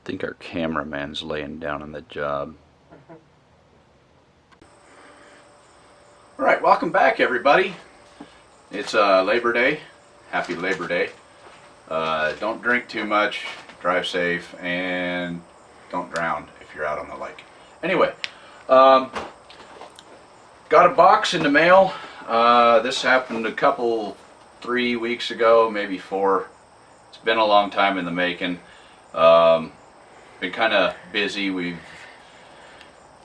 think our cameraman's laying down on the job. Alright, welcome back everybody. It's Labor Day. Happy Labor Day. Don't drink too much, drive safe, and don't drown if you're out on the lake. Anyway, got a box in the mail. This happened a 3 weeks ago, maybe 4. It's been a long time in the making. Been kind of busy. We've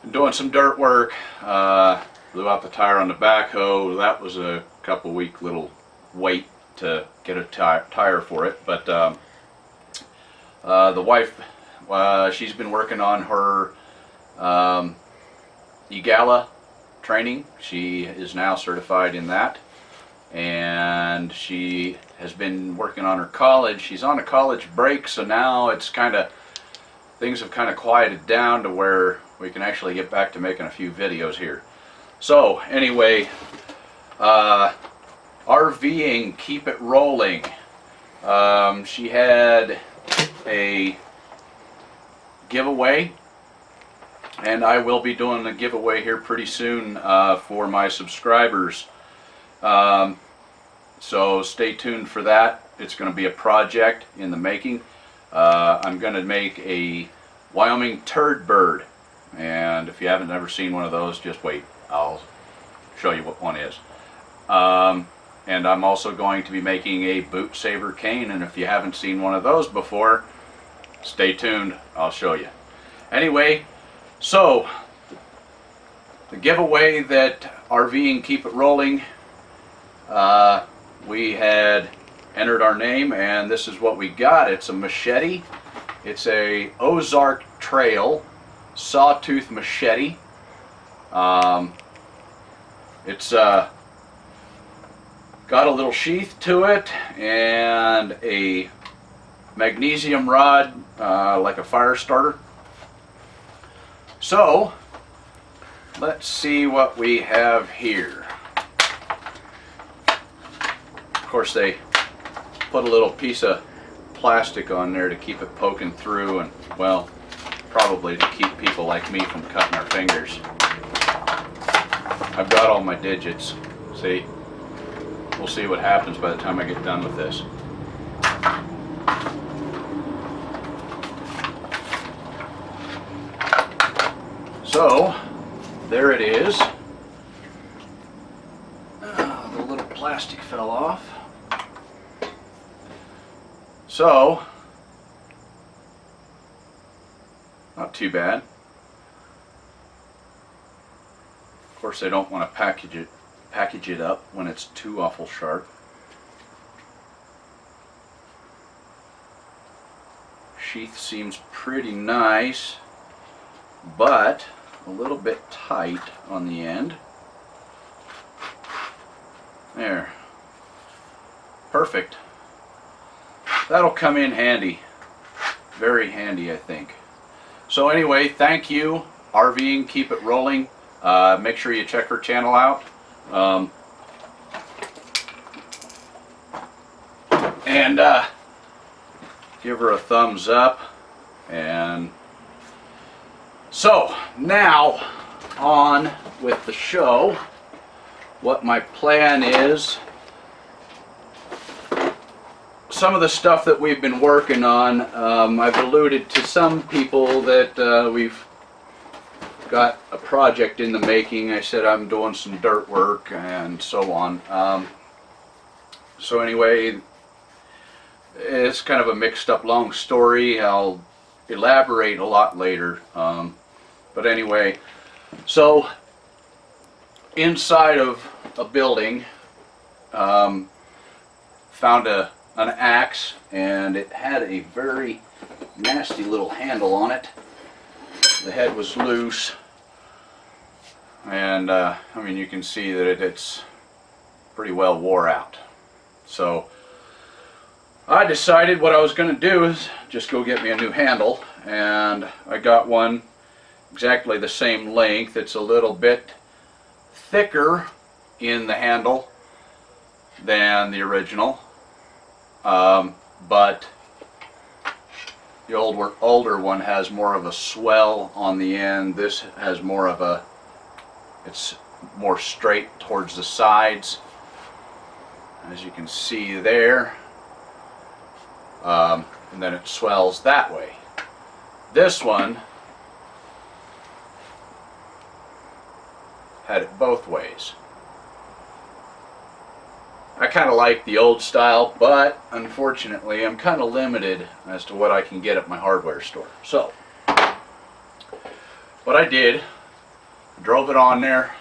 been doing some dirt work. Blew out the tire on the backhoe. That was a couple-week little wait to get a tire for it. But the wife, she's been working on her EGALA training. She is now certified in that, and she has been working on her college. She's on a college break, so now it's things have kind of quieted down to where we can actually get back to making a few videos here. So anyway, RVing Keep It Rolling. She had a giveaway, and I will be doing a giveaway here pretty soon for my subscribers. So stay tuned for that. It's going to be a project in the making. I'm going to make a Wyoming turd bird, and if you haven't ever seen one of those, just wait. I'll show you what one is. And I'm also going to be making a boot saver cane, and if you haven't seen one of those before, stay tuned. I'll show you. Anyway, so the giveaway that RVing Keep It Rolling, we had entered our name, and this is what we got. It's a machete. It's a Ozark Trail sawtooth machete. It's got a little sheath to it and a magnesium rod, like a fire starter. So let's see what we have here. Of course, they put a little piece of plastic on there to keep it poking through, and well, probably to keep people like me from cutting our fingers. I've got all my digits. See? We'll see what happens by the time I get done with this. So, there it is. The little plastic fell off. So, not too bad. Of course, they don't want to package it up when it's too awful sharp. Sheath seems pretty nice, but a little bit tight on the end. There. Perfect. That'll come in handy. Very handy, I think. So anyway, thank you, RVing Keep It Rolling. Make sure you check her channel out. And give her a thumbs up. And so now on with the show. What my plan is, some of the stuff that we've been working on, I've alluded to some people that we've got a project in the making. I said I'm doing some dirt work and so on. So anyway, it's kind of a mixed up long story. I'll elaborate a lot later. But anyway, so inside of a building, found an axe, and it had a very nasty little handle on it. The head was loose, and I mean, you can see that it's pretty well wore out. So I decided what I was going to do is just go get me a new handle, and I got one exactly the same length. It's a little bit thicker in the handle than the original, but The older one has more of a swell on the end. This has more of a, it's more straight towards the sides, as you can see there. And then it swells that way. This one had it both ways. I kind of like the old style, but unfortunately I'm kind of limited as to what I can get at my hardware store. So what I did, drove it on there,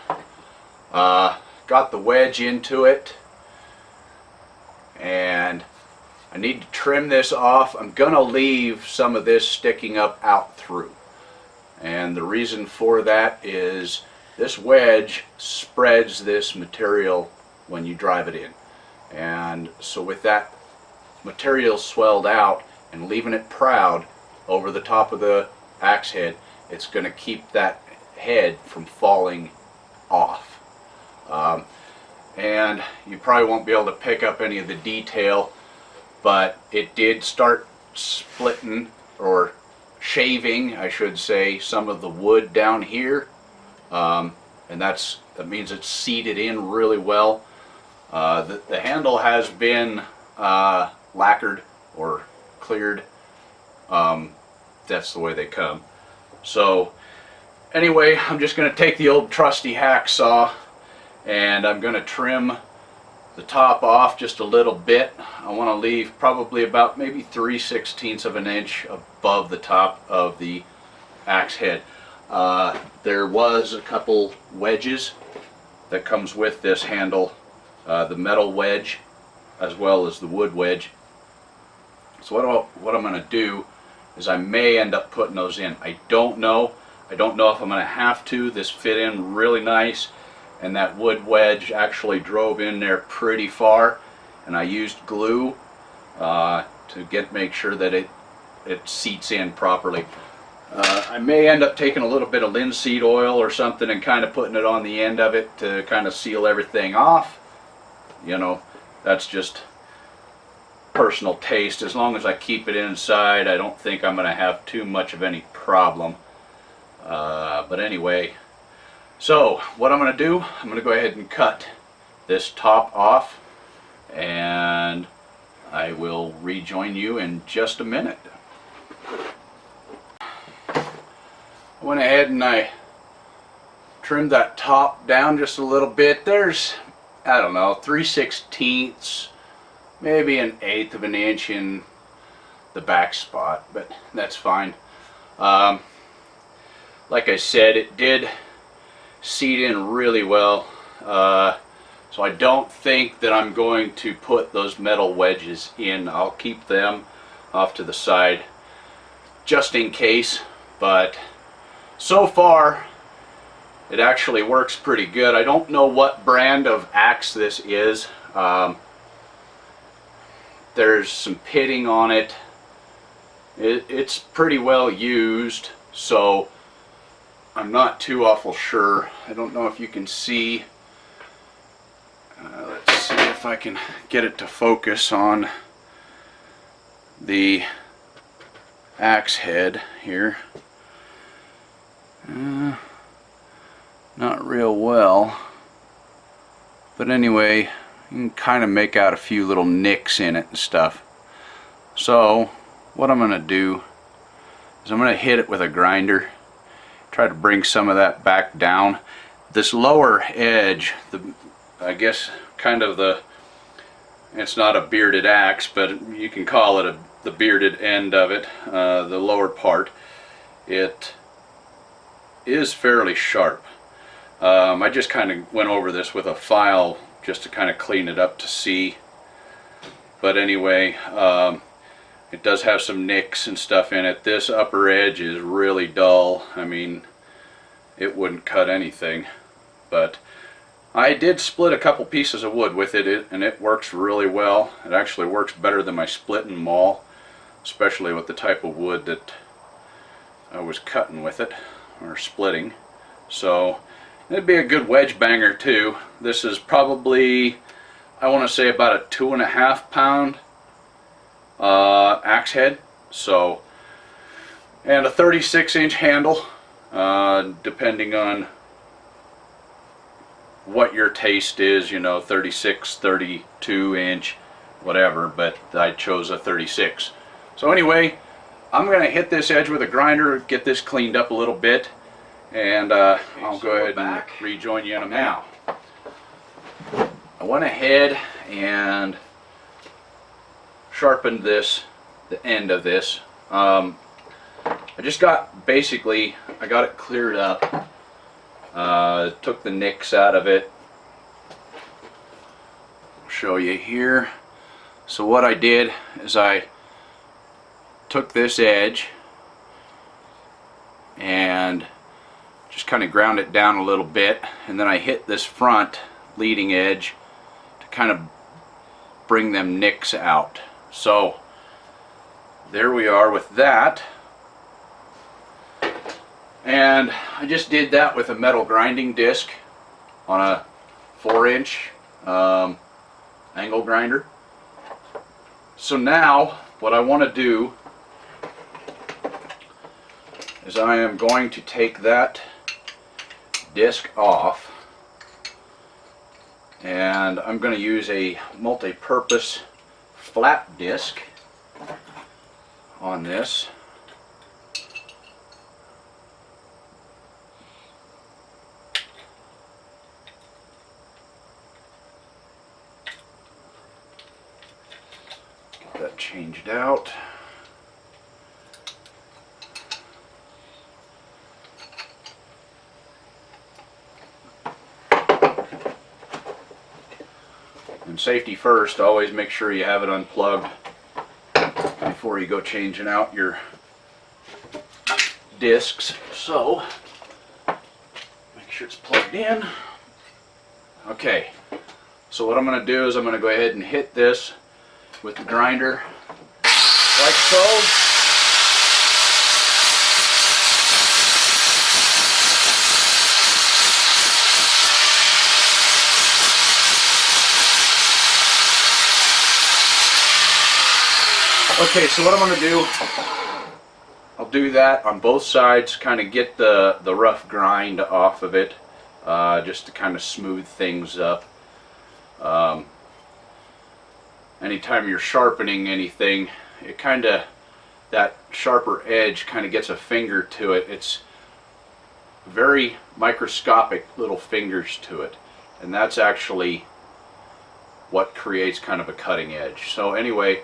got the wedge into it, and I need to trim this off. I'm gonna leave some of this sticking up out through, and the reason for that is this wedge spreads this material when you drive it in. And so with that material swelled out and leaving it proud over the top of the axe head, it's going to keep that head from falling off. And you probably won't be able to pick up any of the detail, but it did start splitting, or shaving I should say, some of the wood down here, and that means it's seated in really well. The handle has been lacquered or cleared. That's the way they come. So anyway, I'm just going to take the old trusty hacksaw and I'm going to trim the top off just a little bit. I want to leave probably about maybe 3/16 of an inch above the top of the axe head. There was a couple wedges that comes with this handle. The metal wedge as well as the wood wedge. So what I'm going to do is I may end up putting those in. I don't know if I'm going to have to. This fit in really nice, and that wood wedge actually drove in there pretty far, and I used glue to make sure that it seats in properly. I may end up taking a little bit of linseed oil or something and kind of putting it on the end of it to kind of seal everything off. You know, that's just personal taste. As long as I keep it inside, I don't think I'm going to have too much of any problem. But anyway, so what I'm going to do, I'm going to go ahead and cut this top off, and I will rejoin you in just a minute. I went ahead and I trimmed that top down just a little bit. There's, I don't know, 3/16, maybe 1/8 of an inch in the back spot, but that's fine. Like I said, it did seat in really well, so I don't think that I'm going to put those metal wedges in. I'll keep them off to the side just in case, but so far it actually works pretty good. I don't know what brand of axe this is. There's some pitting on it. It's pretty well used, so I'm not too awful sure. I don't know if you can see. Let's see if I can get it to focus on the axe head here. Not real well, but anyway, you can kind of make out a few little nicks in it and stuff. So what I'm going to do is I'm going to hit it with a grinder, try to bring some of that back down. This lower edge, I guess kind of it's not a bearded axe, but you can call it the bearded end of it, the lower part, it is fairly sharp. I just kind of went over this with a file just to kind of clean it up to see. But anyway, it does have some nicks and stuff in it. This upper edge is really dull. I mean, it wouldn't cut anything. But I did split a couple pieces of wood with it, and it works really well. It actually works better than my split and maul, especially with the type of wood that I was cutting with it, or splitting. So it'd be a good wedge banger too. This is probably, I want to say, about a 2.5 pound axe head. So and a 36-inch handle, depending on what your taste is, you know, 36, 32-inch, whatever, but I chose a 36. So anyway, I'm going to hit this edge with a grinder, get this cleaned up a little bit, and I'll go ahead and rejoin you in a minute. Now, I went ahead and sharpened this, the end of this. I just got, basically, I got it cleared up. Took the nicks out of it. I'll show you here. So what I did is I took this edge and just kind of ground it down a little bit, and then I hit this front leading edge to kind of bring them nicks out. So there we are with that. And I just did that with a metal grinding disc on a 4-inch angle grinder. So now what I want to do is I am going to take that disc off, and I'm going to use a multi-purpose flat disc on this. Get that changed out. And safety first, always make sure you have it unplugged before you go changing out your discs. So make sure it's plugged in. Okay, so what I'm going to do is I'm going to go ahead and hit this with the grinder like so. Okay, so what I'm going to do, I'll do that on both sides, kind of get the rough grind off of it, just to kind of smooth things up. Anytime you're sharpening anything, it kind of, that sharper edge kind of gets a finger to it. It's very microscopic little fingers to it, and that's actually what creates kind of a cutting edge. So anyway,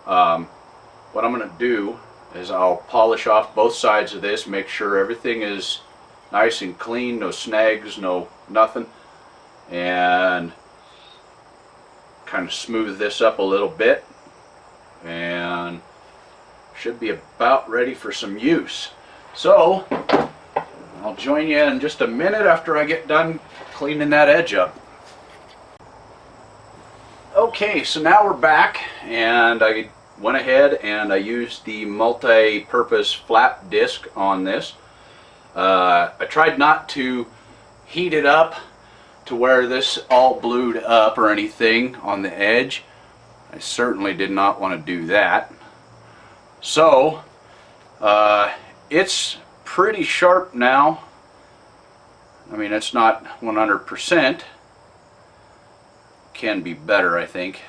what I'm going to do is I'll polish off both sides of this, make sure everything is nice and clean, no snags, no nothing, and kind of smooth this up a little bit, and should be about ready for some use. So I'll join you in just a minute after I get done cleaning that edge up. Okay, so now we're back, and I went ahead and I used the multi-purpose flat disc on this. I tried not to heat it up to where this all blued up or anything on the edge. I certainly did not want to do that. So it's pretty sharp now. I mean, it's not 100%. Can be better, I think.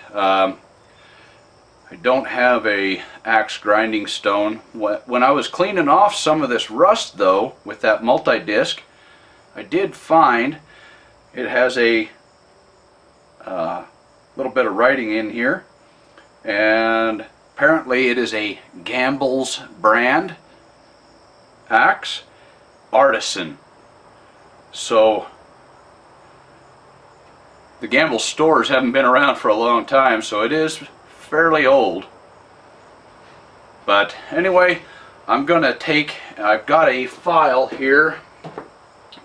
I don't have a axe grinding stone. When I was cleaning off some of this rust though with that multi-disc, I did find it has a little bit of writing in here, and apparently it is a Gamble's brand axe, Artisan. So the Gamble stores haven't been around for a long time, so it is fairly old. But anyway, I'm gonna take, I've got a file here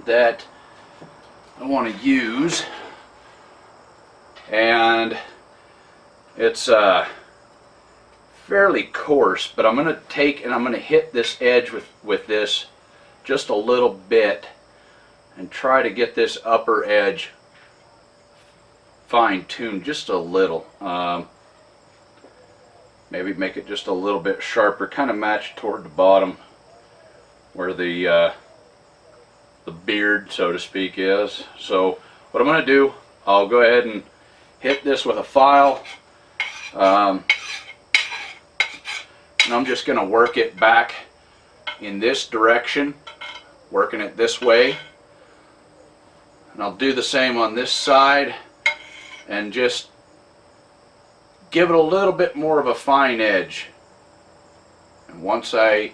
that I want to use, and it's fairly coarse, but I'm gonna take and I'm gonna hit this edge with this just a little bit and try to get this upper edge fine-tuned just a little. Maybe make it just a little bit sharper, kind of match toward the bottom. where the beard, so to speak, is. So what I'm going to do, I'll go ahead and hit this with a file, and I'm just going to work it back in this direction, working it this way, and I'll do the same on this side and just give it a little bit more of a fine edge. And once I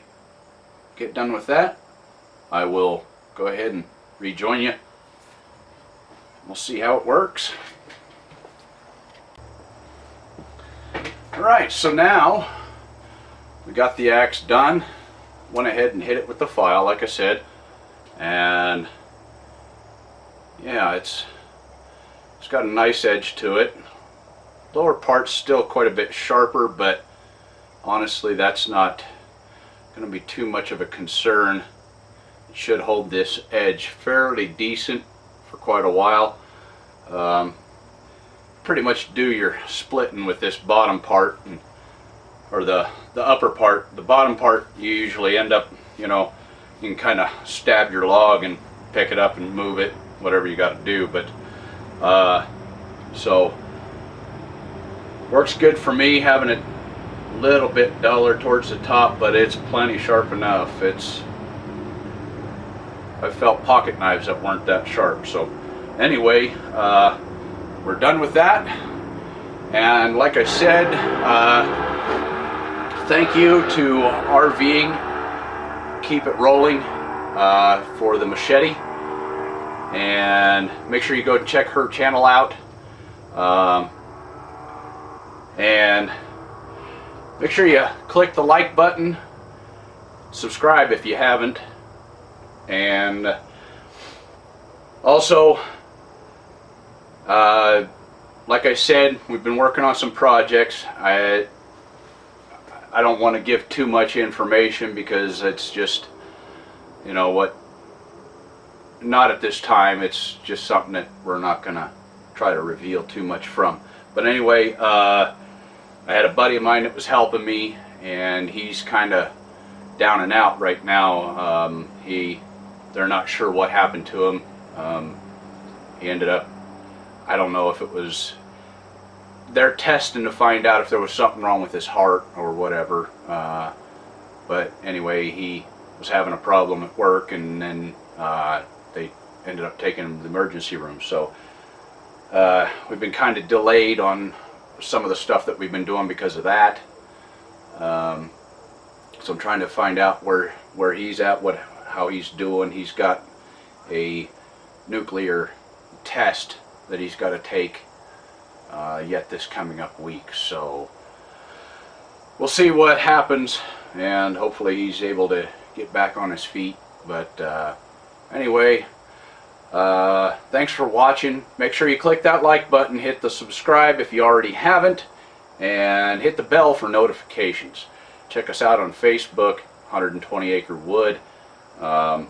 get done with that, I will go ahead and rejoin you. We'll see how it works. Alright, so now we got the axe done. Went ahead and hit it with the file, like I said, and yeah, it's got a nice edge to it. Lower part's still quite a bit sharper, but honestly that's not going to be too much of a concern. It should hold this edge fairly decent for quite a while. Pretty much do your splitting with this bottom part, or the upper part. The bottom part you usually end up, you know, you can kind of stab your log and pick it up and move it, whatever you got to do. But so works good for me, having it a little bit duller towards the top, but it's plenty sharp enough. I felt pocket knives that weren't that sharp. So anyway, we're done with that, and like I said, thank you to RVing Keep It Rolling for the machete, and make sure you go check her channel out, and make sure you click the like button, subscribe if you haven't, and also like I said, we've been working on some projects. I don't want to give too much information because it's just, you know what, not at this time. It's just something that we're not going to try to reveal too much from. But anyway, I had a buddy of mine that was helping me, and he's kind of down and out right now. They're not sure what happened to him. He ended up, I don't know if it was, they're testing to find out if there was something wrong with his heart or whatever. But anyway, he was having a problem at work, and then they ended up taking him to the emergency room. So we've been kind of delayed on some of the stuff that we've been doing because of that. So I'm trying to find out where he's at, how he's doing. He's got a nuclear test that he's got to take yet this coming up week. So we'll see what happens, and hopefully he's able to get back on his feet. But anyway, thanks for watching. Make sure you click that like button, hit the subscribe if you already haven't, and hit the bell for notifications. Check us out on Facebook, 120 Acre Wood, and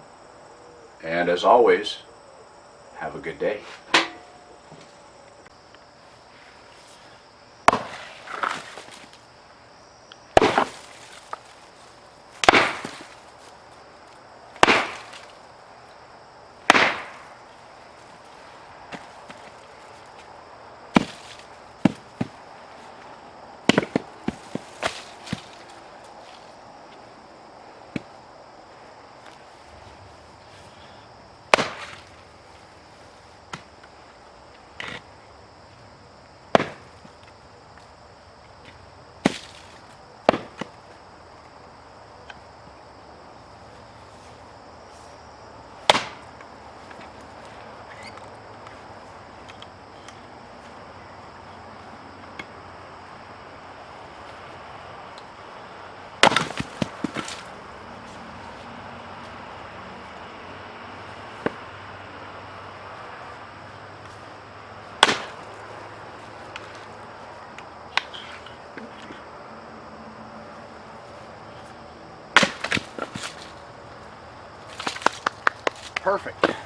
as always, have a good day. Perfect.